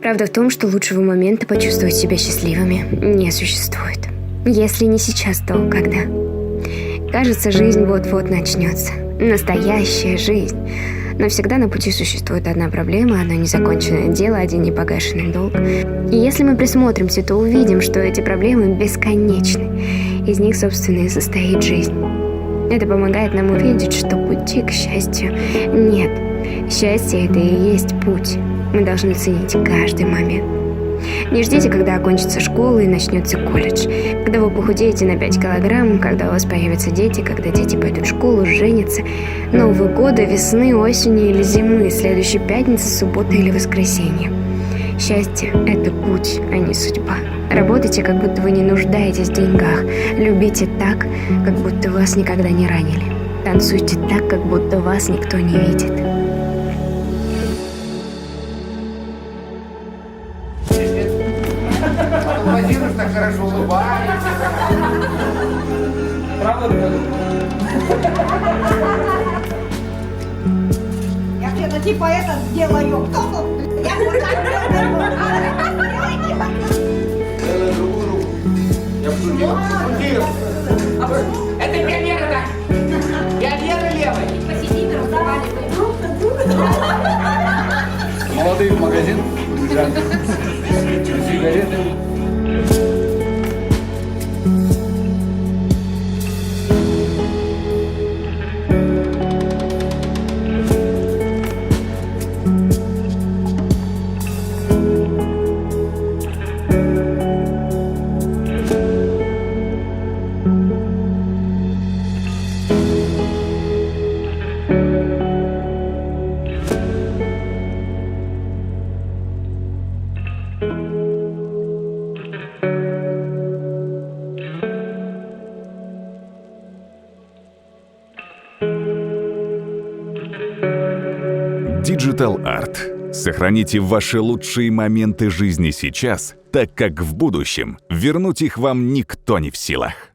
Правда в том, что лучшего момента почувствовать себя счастливыми не существует. Если не сейчас, то когда? Кажется, жизнь вот-вот начнется. Настоящая жизнь. Но всегда на пути существует одна проблема, одно незаконченное дело, один непогашенный долг. И если мы присмотримся, то увидим, что эти проблемы бесконечны. Из них, собственно, и состоит жизнь. Это помогает нам увидеть, что пути к счастью нет. Счастье – это и есть путь. Мы должны ценить каждый момент. Не ждите, когда окончится школа и начнется колледж. Когда вы похудеете на 5 килограмм, когда у вас появятся дети, когда дети пойдут в школу, женятся. Нового года, весны, осени или зимы, следующей пятницы, субботы или воскресенье. Счастье – это путь, а не судьба. Работайте, как будто вы не нуждаетесь в деньгах. Любите так, как будто вас никогда не ранили. Танцуйте так, как будто вас никто не видит. Владимир так хорошо улыбается. Правда? Я где-то типа это сделаю. Я вот так делаю. Делай другую руку. Я пошутил. Это пионеры, да? Пионеры левой. Посидите, разговаривай. Молодые в магазин. Сигареты. Digital Art. Сохраните ваши лучшие моменты жизни сейчас, так как в будущем вернуть их вам никто не в силах.